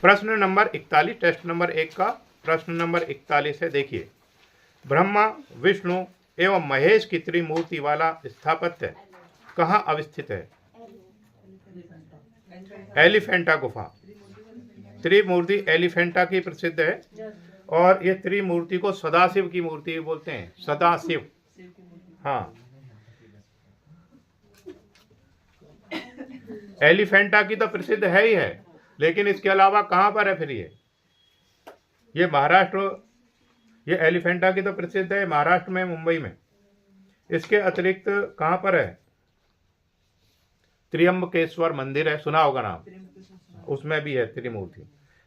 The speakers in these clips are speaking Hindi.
प्रश्न नंबर 41, टेस्ट नंबर 1 का प्रश्न नंबर 41 है। देखिए, ब्रह्मा, विष्णु एवं महेश की त्रिमूर्ति वाला स्थापत्य कहाँ अवस्थित है? एलिफेंटा गुफा। त्रिमूर्ति एलिफेंटा की प्रसिद्ध है और ये त्रिमूर्ति को सदाशिव की मूर्ति बोलते हैं। सदाशिव, हाँ। एलिफेंटा की तो प्रसिद्ध है ही है, लेकिन इसके अलावा कहाँ पर है फिर ये महाराष्ट्र, ये एलिफेंटा की तो प्रसिद्ध है महाराष्ट्र में, मुंबई में। इसके अतिरिक्त कहाँ पर है? त्र्यंबकेश्वर मंदिर है, सुना होगा नाम, उसमें भी है त्रिमूर्ति।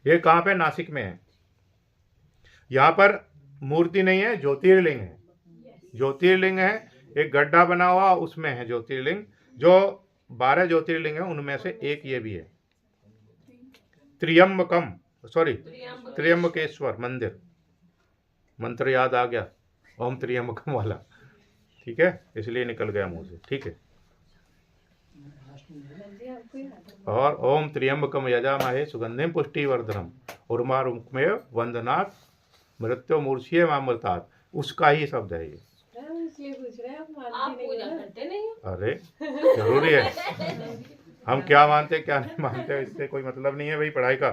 ये कहाँ पे? नासिक में है। यहाँ पर मूर्ति नहीं है, ज्योतिर्लिंग है। ज्योतिर्लिंग है, एक गड्ढा बना हुआ उसमें है ज्योतिर्लिंग। जो 12 ज्योतिर्लिंग है उनमें से एक ये भी है, त्र्यंबकेश्वर मंदिर। मंत्र याद आ गया, ओम त्र्यंबकम वाला, ठीक है, इसलिए निकल गया मुंह से, ठीक है। और ओम त्र्यंबकम यजामहे सुगंधिम पुष्टिवर्धनम उर्वारुकमेव वंदनात् मृत्यो मूर्छिये मामृतात्, उसका ही शब्द है ये। आप पूजा करते नहीं हो? अरे जरूरी है, हम क्या मानते क्या नहीं मानते इससे कोई मतलब नहीं है भाई पढ़ाई का,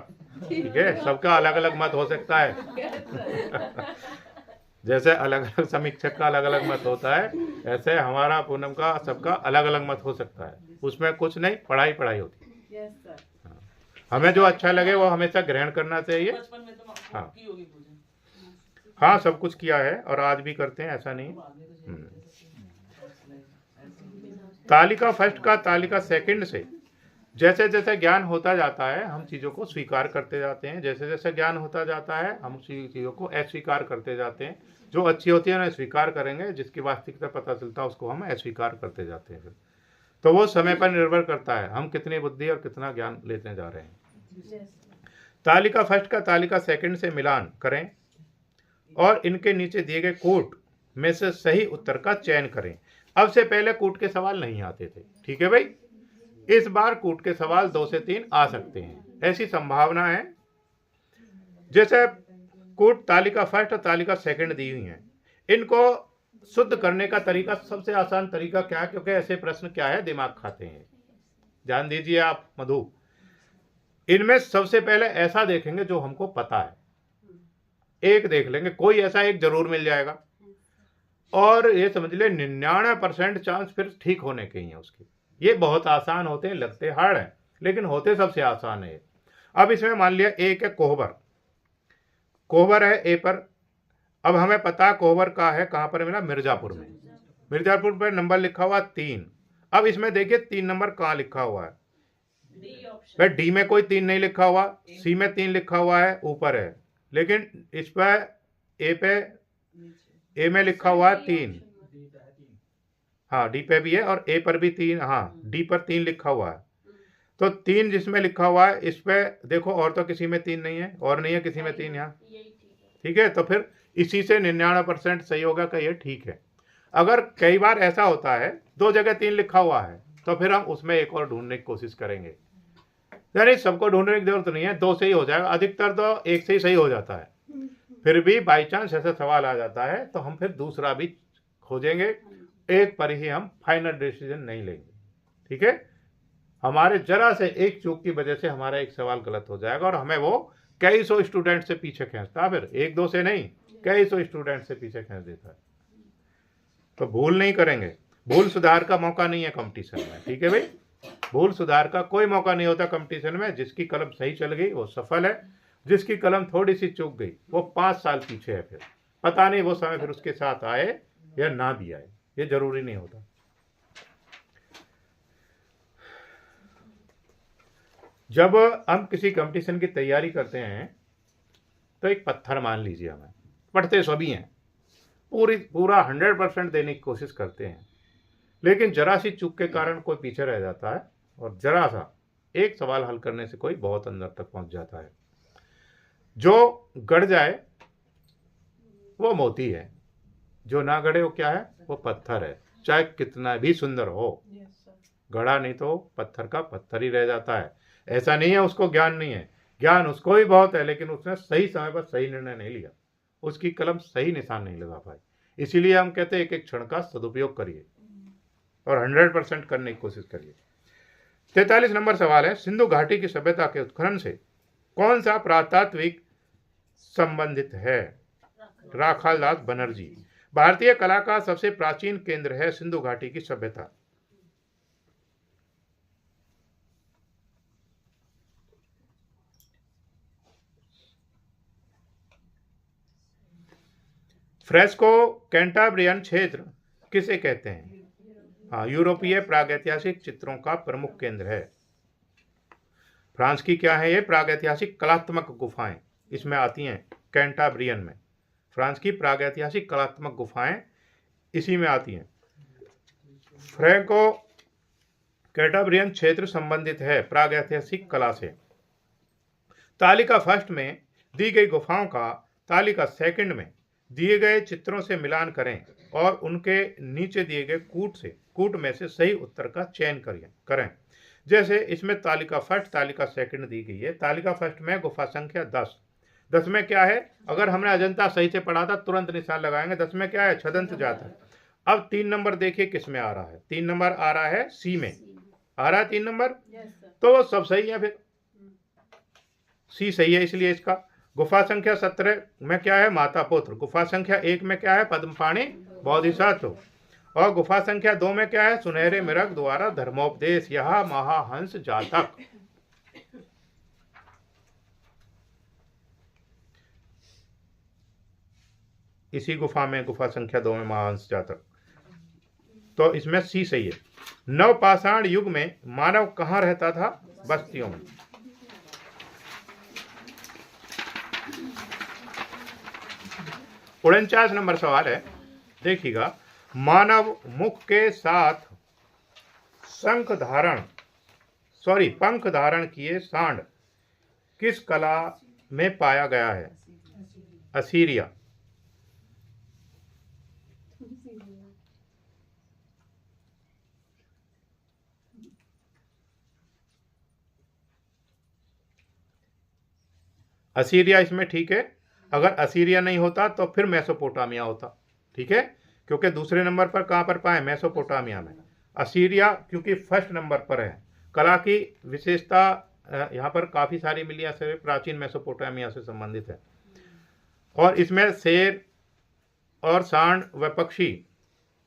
ठीक है। सबका अलग अलग मत हो सकता है जैसे अलग अलग समीक्षक का अलग अलग मत होता है, ऐसे हमारा पूनम का सबका अलग अलग मत हो सकता है। उसमें कुछ नहीं, पढ़ाई पढ़ाई होती है। हमें जो अच्छा लगे वो हमेशा ग्रहण करना चाहिए। हाँ हाँ, सब कुछ किया है और आज भी करते हैं, ऐसा नहीं। तालिका फर्स्ट का तालिका सेकंड से जैसे जैसे ज्ञान होता जाता है हम चीज़ों को स्वीकार करते जाते हैं। जैसे जैसे ज्ञान होता जाता है हम चीज़ों को अस्वीकार करते जाते हैं। जो अच्छी होती है उन्हें स्वीकार करेंगे, जिसकी वास्तविकता पता चलता है उसको हम अस्वीकार करते जाते हैं। फिर तो वो समय पर निर्भर करता है हम कितनी बुद्धि और कितना ज्ञान लेते जा रहे हैं। तालिका फर्स्ट का तालिका सेकंड से मिलान करें और इनके नीचे दिए गए कोट में से सही उत्तर का चयन करें। अब से पहले कूट के सवाल नहीं आते थे, ठीक है भाई। इस बार कूट के सवाल 2 से 3 आ सकते हैं, ऐसी संभावना है। जैसे कूट तालिका फर्स्ट और तालिका सेकंड दी हुई है, इनको शुद्ध करने का तरीका, सबसे आसान तरीका क्या है, क्योंकि ऐसे प्रश्न क्या है दिमाग खाते हैं। ध्यान दीजिए आप मधु, इनमें सबसे पहले ऐसा देखेंगे जो हमको पता है, एक देख लेंगे, कोई ऐसा एक जरूर मिल जाएगा और ये समझ ले 99% चांस फिर ठीक होने के ही है उसके। ये बहुत आसान होते हैं, लगते हार्ड है लेकिन होते सबसे आसान है। अब इसमें मान लिया एक है कोहबर, कोहबर है ए पर। अब हमें पता कोहबर का है कहाँ पर मिला, मिर्जापुर में। मिर्जापुर पर नंबर लिखा हुआ 3। अब इसमें देखिए 3 नंबर कहाँ लिखा हुआ है, भाई डी में कोई 3 नहीं लिखा हुआ, सी में 3 लिखा हुआ है, ऊपर है, लेकिन इस पर ए में लिखा हुआ है 3, हाँ डी पे भी है और ए पर भी 3, हाँ डी पर 3 लिखा हुआ है। तो 3 जिसमें लिखा हुआ है इस पे देखो, और तो किसी में 3 नहीं है, और नहीं है किसी में 3 यहाँ, ठीक है। तो फिर इसी से 99% सही होगा कि ये ठीक है। अगर कई बार ऐसा होता है 2 जगह 3 लिखा हुआ है तो फिर हम उसमें एक और ढूंढने की कोशिश करेंगे। यानी सबको ढूंढने की जरूरत नहीं है, 2 से ही हो जाएगा, अधिकतर तो 1 से ही सही हो जाता है। फिर भी बाई चांस ऐसा सवाल आ जाता है तो हम फिर दूसरा भी खोजेंगे, एक पर ही हम फाइनल डिसीजन नहीं लेंगे, ठीक है। हमारे जरा से एक चूक की वजह से हमारा एक सवाल गलत हो जाएगा और हमें वो कई सौ स्टूडेंट से पीछे खींचता है, फिर 1-2 से नहीं कई सौ स्टूडेंट से पीछे खींच देता है। तो भूल नहीं करेंगे, भूल सुधार का मौका नहीं है कंपटीशन में, ठीक है भाई। भूल सुधार का कोई मौका नहीं होता कंपटीशन में। जिसकी कलम सही चल गई वो सफल है, जिसकी कलम थोड़ी सी चूक गई वो 5 साल पीछे है। फिर पता नहीं वो समय फिर उसके साथ आए या ना भी आए, ये जरूरी नहीं होता। जब हम किसी कंपटीशन की तैयारी करते हैं तो एक पत्थर मान लीजिए, हमें पढ़ते सभी हैं, पूरा 100% देने की कोशिश करते हैं, लेकिन जरा सी चूक के कारण कोई पीछे रह जाता है और जरा सा एक सवाल हल करने से कोई बहुत अंदर तक पहुंच जाता है। जो गड़ जाए वो मोती है, जो ना गड़े वो क्या है, वो पत्थर है, चाहे कितना भी सुंदर हो। गड़ा नहीं तो पत्थर का पत्थर ही रह जाता है। ऐसा नहीं है उसको ज्ञान नहीं है, ज्ञान उसको भी बहुत है, लेकिन उसने सही समय पर सही निर्णय नहीं लिया, उसकी कलम सही निशान नहीं लगा पाई। इसीलिए हम कहते हैं एक एक क्षण का सदुपयोग करिए और 100% करने की कोशिश करिए। 43 नंबर सवाल है, सिंधु घाटी की सभ्यता के उत्खनन से कौन सा पुरातात्विक संबंधित है? राखालदास बनर्जी। भारतीय कला का सबसे प्राचीन केंद्र है सिंधु घाटी की सभ्यता। फ्रेस्को कैंटाब्रियन क्षेत्र किसे कहते हैं? हाँ, यूरोपीय प्रागैतिहासिक चित्रों का प्रमुख केंद्र है। फ्रांस की क्या है? ये प्रागैतिहासिक कलात्मक गुफाएं इसमें आती हैं कैंटाब्रियन में। फ्रांस की प्रागैतिहासिक कलात्मक गुफाएं इसी में आती हैं। फ्रेस्को कैंटाब्रियन क्षेत्र संबंधित है प्रागैतिहासिक कला से। तालिका फर्स्ट में दी गई गुफाओं का तालिका सेकंड में दिए गए चित्रों से मिलान करें और उनके नीचे दिए गए कूट में से सही उत्तर का चयन करें। जैसे इसमें तालिका फर्स्ट तालिका सेकंड दी गई है। तालिका फर्स्ट में गुफा संख्या 10 में क्या है? अगर हमने अजंता सही से पढ़ा था तुरंत निशान लगाएंगे। 10 में क्या है? छदंत जातक। अब 3 नंबर देखिए किस में आ रहा है। 3 नंबर आ रहा है सी में आ रहा है 3 नंबर, तो वो सब सही है, फिर सी सही है, इसलिए इसका। गुफा संख्या 17 में क्या है? माता पुत्र। गुफा संख्या 1 में क्या है? पद्मपाणि बोधिसत्व। और गुफा संख्या 2 में क्या है? सुनहरे मृग द्वारा धर्मोपदेश, यह महाहंस जातक। इसी गुफा में गुफा संख्या 2 में महाहंस जातक, तो इसमें सी सही है। नवपाषाण युग में मानव कहाँ रहता था? बस्तियों में। उनचास नंबर सवाल है, देखिएगा, मानव मुख के साथ पंख धारण किए सांड किस कला में पाया गया है? असीरिया। असीरिया इसमें ठीक है। अगर असीरिया नहीं होता तो फिर मेसोपोटामिया होता, ठीक है, क्योंकि दूसरे नंबर पर कहां पर पाए? मेसोपोटामिया में। असीरिया क्योंकि फर्स्ट नंबर पर है। कला की विशेषता यहाँ पर काफी सारी मिली है, प्राचीन मेसोपोटामिया से संबंधित है। और इसमें शेर और सांड व पक्षी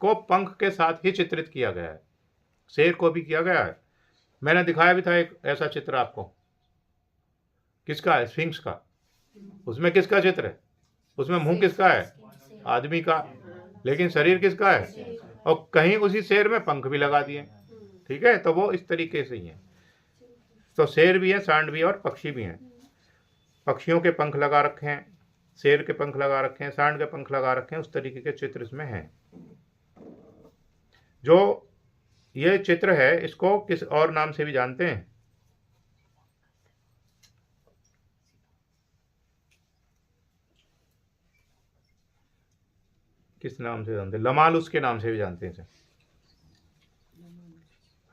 को पंख के साथ ही चित्रित किया गया है। शेर को भी किया गया है, मैंने दिखाया भी था एक ऐसा चित्र आपको। किसका है? स्फिंक्स का। उसमें किसका चित्र है? उसमें मुंह किसका है? आदमी का, लेकिन शरीर किसका है? और कहीं उसी शेर में पंख भी लगा दिए, ठीक है, तो वो इस तरीके से ही है। तो शेर भी है, सांड भी है और पक्षी भी हैं। पक्षियों के पंख लगा रखे हैं, शेर के पंख लगा रखे हैं, सांड के पंख लगा रखे हैं, उस तरीके के चित्र इसमें हैं। जो ये चित्र है इसको किस और नाम से भी जानते हैं? किस नाम से जानते हैं? लमालुस के नाम से भी जानते हैं इसे।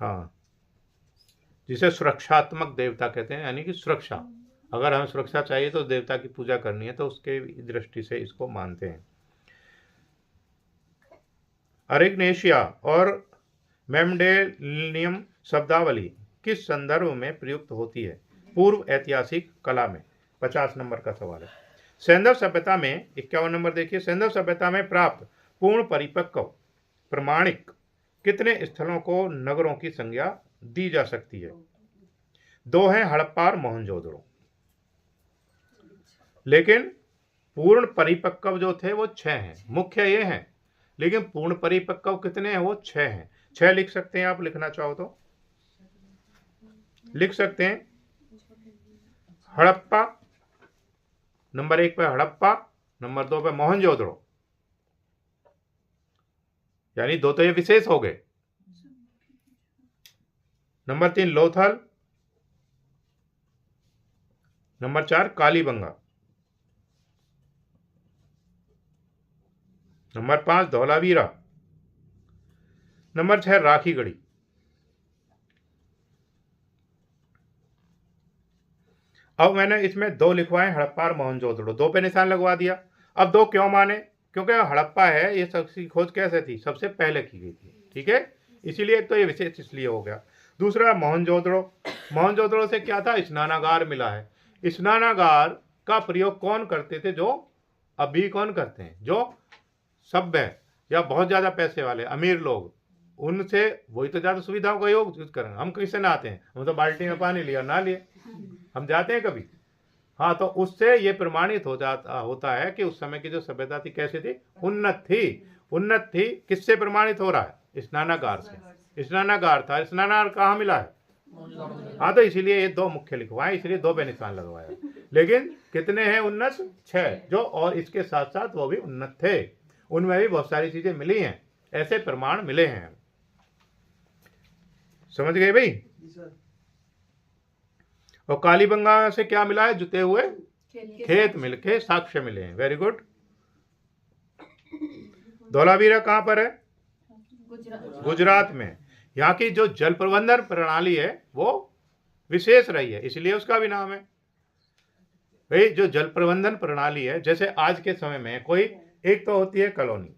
हाँ, जिसे सुरक्षात्मक देवता कहते हैं, यानी कि सुरक्षा, अगर हमें सुरक्षा चाहिए तो देवता की पूजा करनी है तो उसके दृष्टि से इसको मानते हैं। अरिग्नेशिया और मेमडेलियम शब्दावली किस संदर्भ में प्रयुक्त होती है? पूर्व ऐतिहासिक कला में। 50 नंबर का सवाल है। सैंधव सभ्यता में 51 नंबर देखिए, सैंधव सभ्यता में प्राप्त पूर्ण परिपक्व प्रमाणिक कितने स्थलों को नगरों की संज्ञा दी जा सकती है? 2 हैं, हड़प्पा और मोहनजोदड़ो। लेकिन पूर्ण परिपक्व जो थे वो 6 हैं। मुख्य ये हैं, लेकिन पूर्ण परिपक्व कितने हैं? वो 6 हैं। 6 लिख सकते हैं आप, लिखना चाहो तो लिख सकते हैं। हड़प्पा नंबर 1 पे, हड़प्पा नंबर 2 पे मोहनजोदड़ो, यानी 2 तो ये विशेष हो गए। Number 3 Lothal, number 4 Kalibangan, number 5 Dholavira, number 6 Rakhigarhi. अब मैंने इसमें 2 लिखवाए, हड़प्पा और मोहनजोदड़ो, 2 पे निशान लगवा दिया। अब 2 क्यों माने? क्योंकि हड़प्पा है, ये सबकी खोज कैसे थी? सबसे पहले की गई थी, ठीक है, इसीलिए एक तो ये विशेष इसलिए हो गया। दूसरा मोहनजोदड़ो, मोहनजोदड़ो से क्या था? स्नानागार मिला है। स्नानागार का प्रयोग कौन करते थे? जो अभी कौन करते हैं? जो सभ्य या बहुत ज्यादा पैसे वाले अमीर लोग, उनसे वही तो ज्यादा सुविधाओं का यूज करेंगे। हम किससे नहाते हैं? हम तो बाल्टी में पानी लिया ना लिए, हम जाते हैं कभी? हाँ, तो उससे ये प्रमाणित होता है कि उस समय की जो सभ्यता थी कैसी थी? उन्नत थी। उन्नत थी किससे प्रमाणित हो रहा है? स्नानागार से। स्नानागार था। स्नानागार कहाँ मिला है? हाँ, तो इसीलिए ये 2 मुख्य लिखवाए, इसलिए 2 पे निशान लगवाया। लेकिन कितने हैं उन्नत? 6 जो, और इसके साथ साथ वो भी उन्नत थे, उनमें भी बहुत सारी चीजें मिली हैं, ऐसे प्रमाण मिले हैं। समझ गए भाई? और कालीबंगा से क्या मिला है? जुते हुए खेत मिलके साक्ष्य मिले हैं। Very good. धौलावीरा कहां पर है? गुजरात में। यहाँ की जो जल प्रबंधन प्रणाली है वो विशेष रही है, इसलिए उसका भी नाम है। भाई जो जल प्रबंधन प्रणाली है, जैसे आज के समय में कोई एक तो होती है कॉलोनी,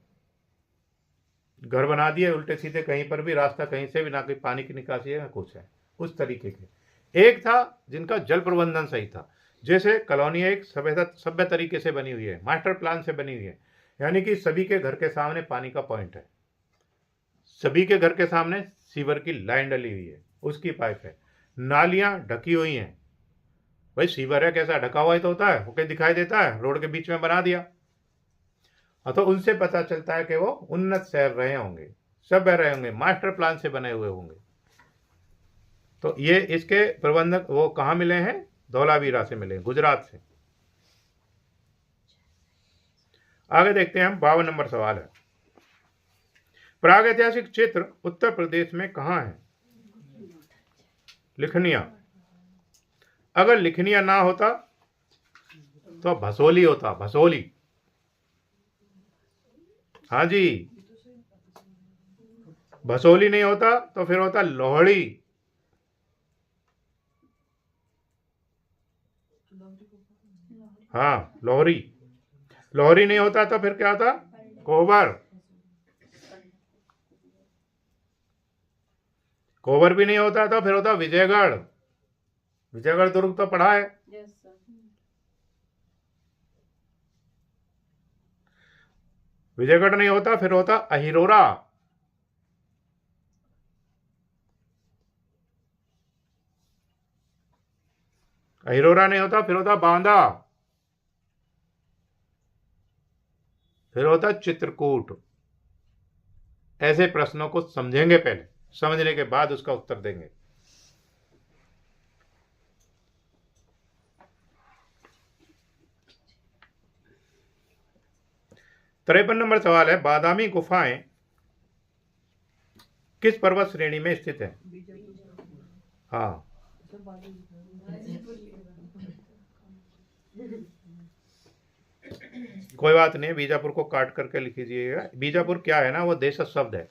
घर बना दिए उल्टे सीधे, कहीं पर भी रास्ता, कहीं से भी ना कोई पानी की निकासी है ना कुछ है, उस तरीके के। एक था जिनका जल प्रबंधन सही था, जैसे कॉलोनी एक सभ्य तरीके से बनी हुई है, मास्टर प्लान से बनी हुई है, यानी कि सभी के घर के सामने पानी का पॉइंट है, सभी के घर के सामने सीवर की लाइन डली हुई है, उसकी पाइप है, नालियां ढकी हुई हैं। भाई सीवर है, कैसा ढका हुआ ही तो होता है, वो क्या दिखाई देता है? रोड के बीच में बना दिया। तो उनसे पता चलता है कि वो उन्नत शहर रहे होंगे, सभ्य रहे होंगे, मास्टर प्लान से बने हुए होंगे। तो ये इसके प्रबंधक वो कहाँ मिले हैं? धौलावीरा से मिले, गुजरात से। आगे देखते हैं हम। 52 नंबर सवाल है, प्रागैतिहासिक क्षेत्र उत्तर प्रदेश में कहाँ है? लिखनिया। अगर लिखनिया ना होता तो भसोली होता, भसोली। हाँ जी, भसोली नहीं होता तो फिर होता लोहड़ी। हाँ, लोहरी। लोहरी नहीं होता तो फिर क्या होता? कोबर। कोबर भी नहीं होता तो फिर होता विजयगढ़। विजयगढ़ दुर्ग तो पढ़ा है। विजयगढ़ नहीं होता फिर होता अहिरोरा। अहिरोरा नहीं होता फिर होता बांदा, फिर होता चित्रकूट। ऐसे प्रश्नों को समझेंगे, पहले समझने के बाद उसका उत्तर देंगे। तिरपन नंबर सवाल है, बादामी गुफाएं किस पर्वत श्रेणी में स्थित है? हाँ, कोई बात नहीं, बीजापुर को काट करके लिख लीजिएगा। बीजापुर क्या है ना, वो देशज शब्द है।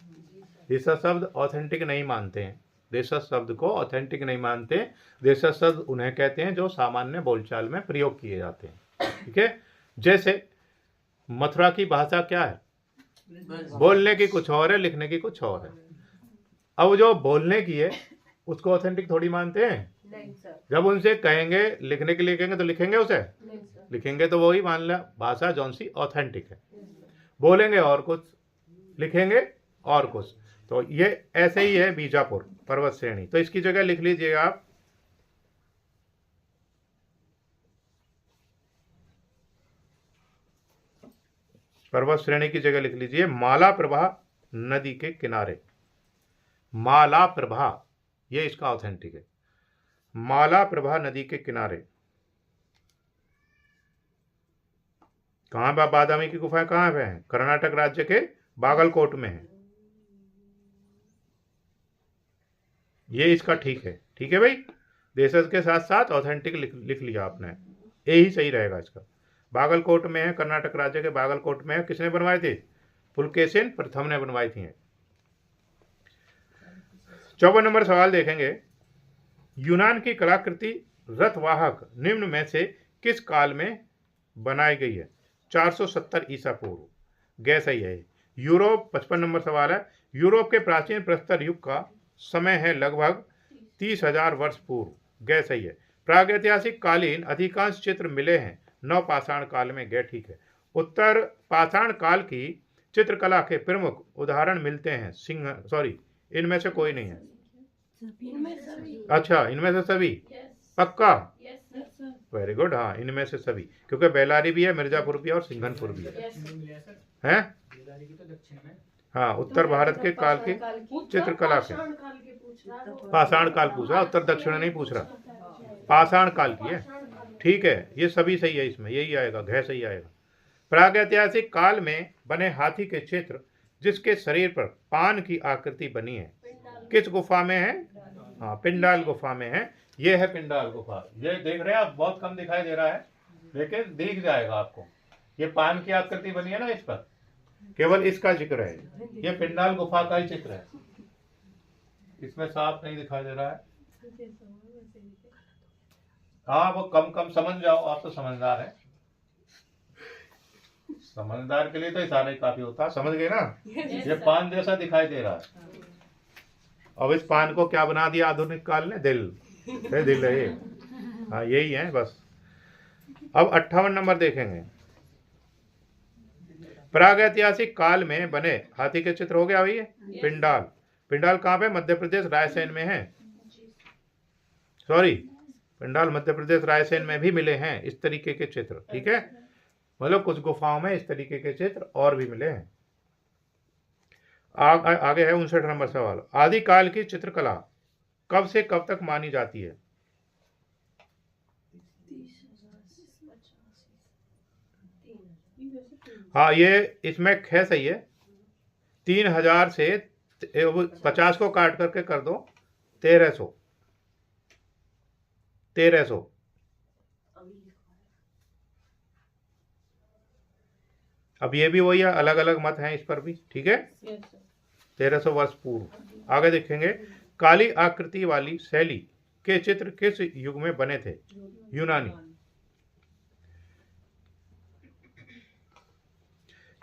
देशज शब्द ऑथेंटिक नहीं मानते हैं, देशज शब्द को ऑथेंटिक नहीं मानते। देशज शब्द उन्हें कहते हैं जो सामान्य बोलचाल में प्रयोग किए जाते हैं, ठीक है। जैसे मथुरा की भाषा क्या है? बोलने की कुछ और है, लिखने की कुछ और है। अब जो बोलने की है उसको ऑथेंटिक थोड़ी मानते हैं। नहीं सर। जब उनसे कहेंगे लिखने के लिए कहेंगे तो लिखेंगे उसे? नहीं सर। लिखेंगे तो वही मान लिया भाषा जौन सी ऑथेंटिक है। बोलेंगे और कुछ, लिखेंगे और कुछ। तो ये ऐसे ही है बीजापुर पर्वत श्रेणी। तो इसकी जगह लिख लीजिएगा आप पर्वत श्रेणी की जगह लिख लीजिए मालाप्रभा नदी के किनारे। मालाप्रभा, ये इसका ऑथेंटिक है। मालाप्रभा नदी के किनारे। कहां पर बादामी की गुफाएं कहां पे हैं? कर्नाटक राज्य के बागलकोट में है। ये इसका ठीक है, ठीक है भाई। देशज के साथ साथ ऑथेंटिक लिख लिया आपने, यही सही रहेगा इसका। बागलकोट में है, कर्नाटक राज्य के बागलकोट में है। किसने बनवाई थी? पुलकेशिन प्रथम ने बनवाई थी। 54 नंबर सवाल देखेंगे, यूनान की कलाकृति रथवाहक निम्न में से किस काल में बनाई गई है? 470 ईसा पूर्व। गैस सही है। यूरोप 55 नंबर सवाल है। यूरोप के प्राचीन प्रस्तर युग का समय है लगभग 30,000 वर्ष पूर्व। गैस सही है। प्रागैतिहासिक कालीन अधिकांश चित्र मिले हैं नवपाषाण काल में। गै ठीक है। उत्तर पाषाण काल की चित्रकला के प्रमुख उदाहरण मिलते हैं इनमें से कोई नहीं है। अच्छा, इनमें से सभी पक्का? Very good. हाँ, इनमें से सभी, क्योंकि बेलारी भी है, मिर्जापुर भी है और सिंघनपुर भी है। हाँ, उत्तर भारत के काल की चित्रकला के। पाषाण काल पूछ रहा, उत्तर दक्षिण नहीं पूछ रहा। पाषाण काल की है। ठीक है, ये सभी सही है, इसमें यही आएगा, घ सही आएगा। प्रागैतिहासिक काल में बने हाथी के चित्र जिसके शरीर पर पान की आकृति बनी है किस गुफा में है? हाँ, पिंडाल गुफा में है। ये है पिंडाल गुफा। ये देख रहे हैं आप, बहुत कम दिखाई दे रहा है लेकिन दिख जाएगा आपको। ये पान की आकृति बनी है ना इस पर, केवल इसका जिक्र है। ये पिंडाल गुफा का ही चित्र है। इसमें साफ नहीं दिखाई दे रहा है। हाँ, वो कम कम समझ जाओ, आप तो समझदार है। समझदार के लिए तो इशारा ही काफी होता है। समझ गए ना? ये पान जैसा दिखाई दे रहा है। अब इस पान को क्या बना दिया आधुनिक काल ने? दिल है ये। हाँ, यही है बस। अब 58 नंबर देखेंगे। प्रागैतिहासिक काल में बने हाथी के चित्र हो गया भैया। पिंडाल। पिंडाल कहाँ पे? मध्य प्रदेश रायसेन में है। पिंडाल मध्य प्रदेश रायसेन में भी मिले हैं इस तरीके के चित्र। ठीक है, मतलब कुछ गुफाओं में इस तरीके के चित्र और भी मिले हैं। आगे है 59 नंबर सवाल। आदिकाल की चित्रकला कब से कब तक मानी जाती है? हाँ, ये इसमें ख सही है। 3000 से 50 को काट करके कर दो 1300। अब ये भी वही है, अलग अलग मत हैं इस पर भी। ठीक है, 1300 वर्ष पूर्व। आगे देखेंगे। काली आकृति वाली शैली के चित्र किस युग में बने थे? यूनानी।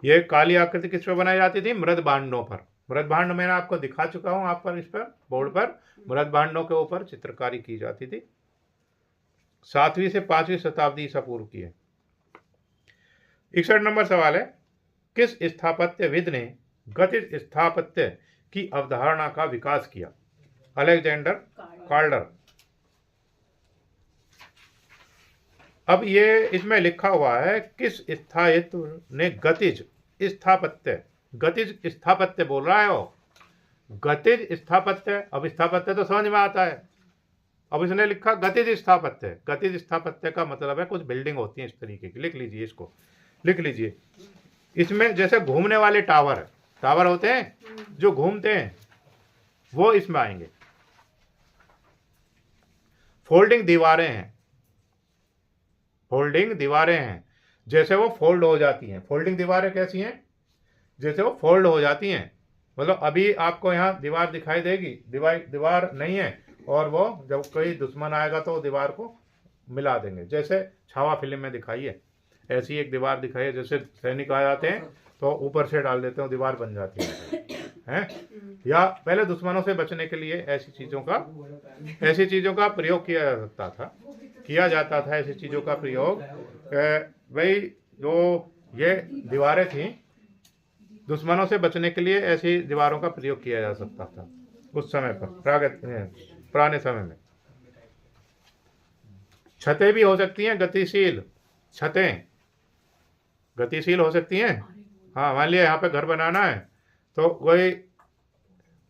यह काली आकृति किस पर बनाई जाती थी? मृद भांडों पर। मृद भांड मैंने आपको दिखा चुका हूं, आप पर इस पर बोर्ड पर मृद भांडों के ऊपर चित्रकारी की जाती थी। 7वीं से 5वीं शताब्दी ईसा पूर्व की है। 61 नंबर सवाल है। किस स्थापत्यविद ने गतिज स्थापत्य की अवधारणा का विकास किया? अलेक्जेंडर कार्डर। अब ये इसमें लिखा हुआ है किस स्थायित्व ने गतिज स्थापत्य बोल रहा है वो। गतिज स्थापत्य। अब स्थापत्य तो समझ में आता है, अब इसने लिखा गतिज स्थापत्य। गतिज स्थापत्य का मतलब है कुछ बिल्डिंग होती है इस तरीके की। लिख लीजिए, इसको लिख लीजिए। इसमें जैसे घूमने वाले टावर होते हैं जो घूमते हैं, वो इसमें आएंगे। फोल्डिंग दीवारें हैं, जैसे वो फोल्ड हो जाती हैं। फोल्डिंग दीवारें कैसी हैं? जैसे वो फोल्ड हो जाती हैं। मतलब अभी आपको यहाँ दीवार दिखाई देगी, दीवार नहीं है, और वो जब कोई दुश्मन आएगा तो दीवार को मिला देंगे। जैसे छावा फिल्म में दिखाई है, ऐसी एक दीवार दिखाई है। जैसे सैनिक आ जाते हैं तो ऊपर से डाल देते हैं, दीवार बन जाती है। या पहले दुश्मनों से बचने के लिए ऐसी चीज़ों का प्रयोग किया जाता था। ऐसी चीज़ों का प्रयोग भाई, जो ये दीवारें थी, दुश्मनों से बचने के लिए ऐसी दीवारों का प्रयोग किया जा सकता था उस समय पर, पुराने समय में। छतें भी हो सकती हैं गतिशील। छतें गतिशील हो सकती हैं। हाँ, मान लिया यहाँ पे घर बनाना है तो कोई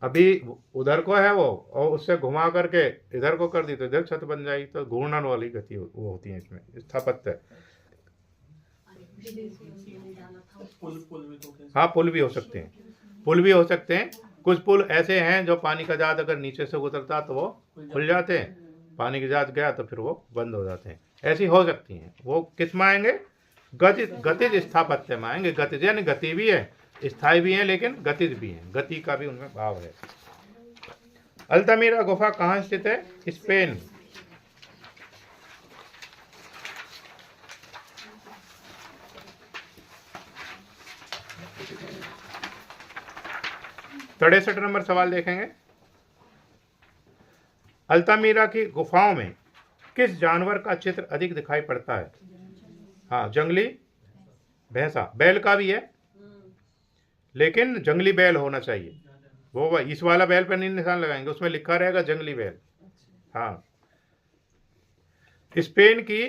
अभी उधर को है वो, और उससे घुमा करके इधर को कर दी तो इधर छत बन जाएगी। तो घूर्णन वाली गति वो होती है इसमें स्थापत्य। हाँ, पुल भी हो सकते हैं। कुछ पुल ऐसे हैं जो पानी का जहाज अगर नीचे से उतरता तो वो खुल जाते हैं, पानी का जहाज गया तो फिर वो बंद हो जाते हैं। ऐसी हो सकती हैं। वो किस में आएंगे? गतिज स्थापत्य में आएंगे। गतिज यानी गति भी है, स्थायी भी है, लेकिन गतिज भी है। गति का भी उनमें भाव है। अल्तामिरा गुफा कहाँ स्थित है? स्पेन। 63 नंबर सवाल देखेंगे। अल्तामीरा की गुफाओं में किस जानवर का चित्र अधिक दिखाई पड़ता है? हाँ, जंगली भैंसा। बैल का भी है, लेकिन जंगली बैल होना चाहिए। वो इस वाला बैल पर नहीं निशान लगाएंगे, उसमें लिखा रहेगा जंगली बैल। हाँ, स्पेन की,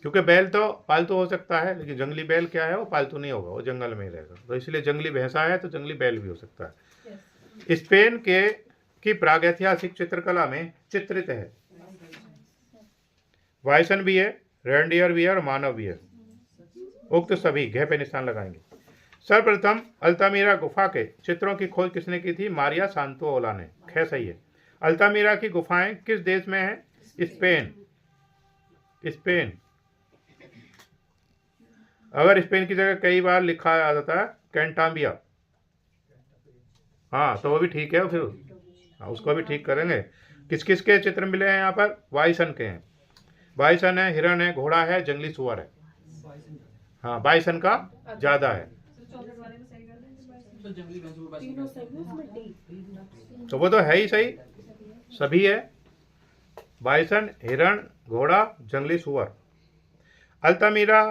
क्योंकि बैल तो पालतू हो सकता है, लेकिन जंगली बैल क्या है, वो पालतू नहीं होगा, वो जंगल में ही रहेगा, तो इसलिए जंगली भैंसा है तो जंगली बैल भी हो सकता है। स्पेन की प्रागैतिहासिक चित्रकला में चित्रित है वाइसन भी है, रेंडियर भी है और मानव भी है। उक्त सभी घ पे निशान लगाएंगे। सर्वप्रथम अल्तामीरा गुफा के चित्रों की खोज किसने की थी? मारिया सांतोओला ने। ख सही है। अल्तामीरा की गुफाएं किस देश में है? स्पेन। स्पेन। अगर स्पेन की जगह कई बार लिखा आ जाता है कैंटाबिया, हाँ, तो वो भी ठीक है। फिर हाँ, उसको भी ठीक करेंगे। किस किस के चित्र मिले हैं यहाँ पर? बाइसन के हैं। बाइसन है, हिरण है, घोड़ा है, जंगली सुअर है। हाँ, बाइसन का ज्यादा है, तो वो तो है ही सही, सभी है। बाइसन, हिरण, घोड़ा, जंगली सुअर। अल्तामीरा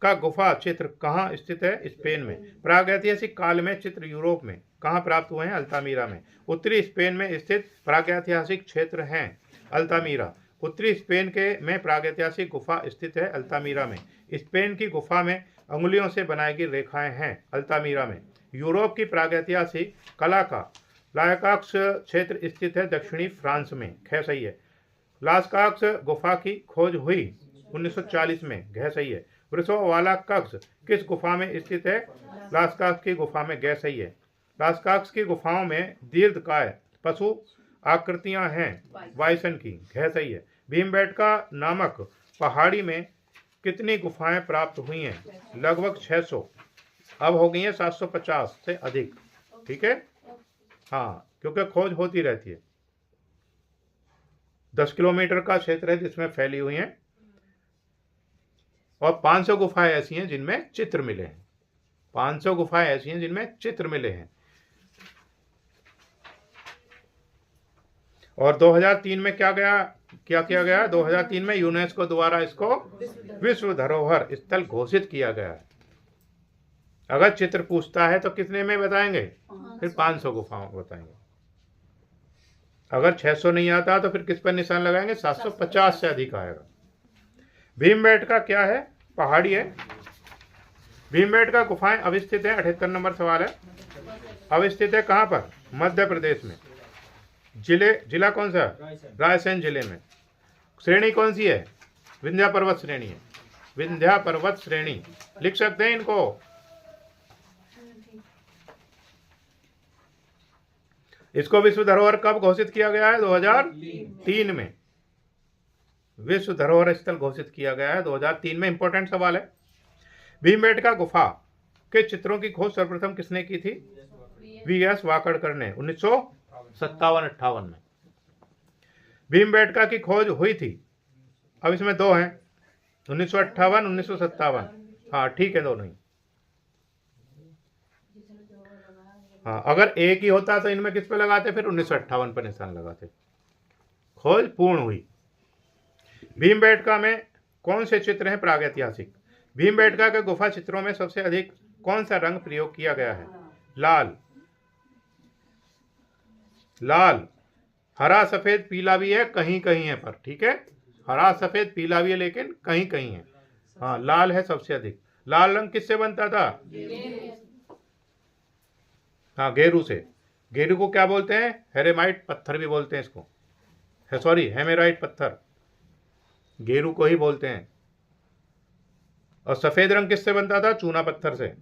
का गुफा चित्र कहाँ स्थित है? स्पेन में। प्रागैतिहासिक काल में चित्र यूरोप में। कहाँ प्राप्त हुए हैं? अल्तामीरा में। उत्तरी स्पेन में स्थित प्रागैतिहासिक क्षेत्र हैं अल्तामीरा। उत्तरी स्पेन के में प्रागैतिहासिक गुफा स्थित है अल्तामीरा में। स्पेन की गुफा में अंगुलियों से बनाई गई रेखाएं हैं अल्तामीरा में। यूरोप की प्रागैतिहासिक कला का लास्काक्स क्षेत्र स्थित है दक्षिणी फ्रांस में। ख सही है। लास्काक्स गुफा की खोज हुई 1940 में। घ सही है। वृषोवाला कक्ष किस गुफा में स्थित है? लास्काक्स की गुफा में। ग सही है। लास्काक्स की गुफाओं में दीर्घकाय पशु आकृतियां हैं बाइसन की। घ सही है। भीमबेटका नामक पहाड़ी में कितनी गुफाएं प्राप्त हुई हैं? लगभग 600। अब हो गई हैं 750 से अधिक। ठीक है, हाँ, क्योंकि खोज होती रहती है। 10 किलोमीटर का क्षेत्र है जिसमें फैली हुई हैं, और 500 गुफाएं ऐसी हैं जिनमें चित्र मिले हैं। 500 गुफाएं ऐसी हैं जिनमें चित्र मिले हैं। और 2003 में क्या किया गया? 2003 में यूनेस्को द्वारा इसको विश्व धरोहर स्थल घोषित किया गया है। अगर चित्र पूछता है तो कितने में बताएंगे? फिर 500 गुफाओं बताएंगे। अगर 600 नहीं आता तो फिर किस पर निशान लगाएंगे? 750 से अधिक आएगा। भीमबेटका क्या है? पहाड़ी है। भीमबेटका गुफाएं अवस्थित है। 78 नंबर सवाल है। अवस्थित है कहाँ पर? मध्य प्रदेश में। जिला कौन सा? रायसेन जिले में। श्रेणी कौन सी है? विंध्या पर्वत श्रेणी है। विंध्या पर्वत श्रेणी लिख सकते हैं इनको। इसको विश्व धरोहर कब घोषित किया गया है? 2003 में विश्व धरोहर स्थल घोषित किया गया है 2003 में। इंपॉर्टेंट सवाल है। भीमबेटका गुफा के चित्रों की खोज सर्वप्रथम किसने की थी? वी.एस. वाकड़कर ने 1957-58 में। भीमबेटका की खोज हुई थी। अब इसमें दो हैं, 1958, 1957। हाँ, ठीक है, दोनों ही। हाँ, अगर एक ही होता तो इनमें किस पे लगाते? फिर 1958 पर निशान लगाते। खोज पूर्ण हुई। भीमबेटका में कौन से चित्र हैं प्रागैतिहासिक? भीमबेटका के गुफा चित्रों में सबसे अधिक कौन सा रंग प्रयोग किया गया है? लाल। लाल, हरा, सफेद, पीला भी है, कहीं कहीं है पर। ठीक है, हरा, सफेद, पीला भी है, लेकिन कहीं कहीं है। हाँ, लाल है सबसे अधिक। लाल रंग किससे बनता था? हाँ, गेरू से। गेरू को क्या बोलते हैं? हेरेमाइट पत्थर भी बोलते हैं इसको। सॉरी, हेमेराइट पत्थर, गेरू को ही बोलते हैं। और सफेद रंग किससे बनता था? चूना पत्थर से।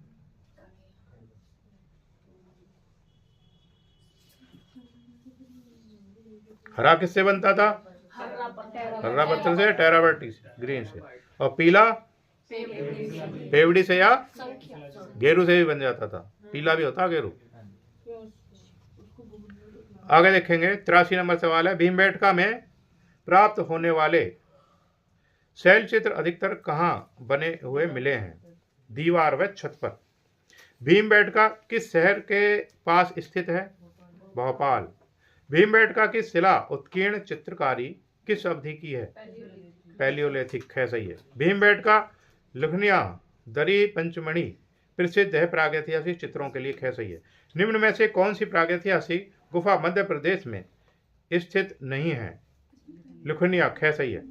हरा किससे बनता था? हरा पत्थर से, टेरावर्टी ग्रीन से। और पीला पेवड़ी से या गेरू से भी बन जाता था। पीला भी होता गेरू। आगे देखेंगे। 83 नंबर सवाल है। भीमबेटका में प्राप्त होने वाले शैल चित्र अधिकतर कहाँ बने हुए मिले हैं? दीवार व छत पर। भीमबेटका किस शहर के पास स्थित है? भोपाल। भीमबेटका की शिला उत्कीर्ण चित्रकारी किस अवधि की है? पैलियोलिथिक है, सही है। भीमबेटका लुखनिया दरी पंचमणि प्रसिद्ध है प्रागैतिहासिक चित्रों के लिए, है, सही है। निम्न में से कौन सी प्रागैतिहासिक गुफा मध्य प्रदेश में स्थित नहीं है? लुखनिया, है, सही है।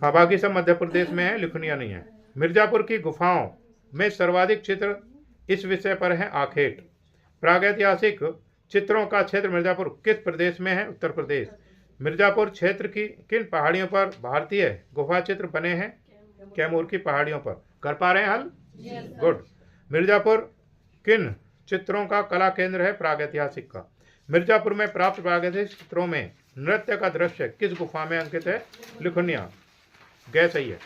हाँ, बाकी सब मध्य प्रदेश में है, लुखनिया नहीं है। मिर्जापुर की गुफाओं में सर्वाधिक चित्र इस विषय पर है आखेट। प्रागैतिहासिक चित्रों का क्षेत्र मिर्जापुर किस प्रदेश में है? उत्तर प्रदेश। मिर्जापुर क्षेत्र की किन पहाड़ियों पर भारतीय गुफा चित्र बने हैं? कैमूर की पहाड़ियों पर। कर पा रहे हैं हल? गुड। मिर्जापुर किन चित्रों का कला केंद्र है? प्रागैतिहासिक का। मिर्जापुर में प्राप्त प्रागैतिहासिक चित्रों में नृत्य का दृश्य किस गुफा में अंकित है? लुखनिया, गै, सही है।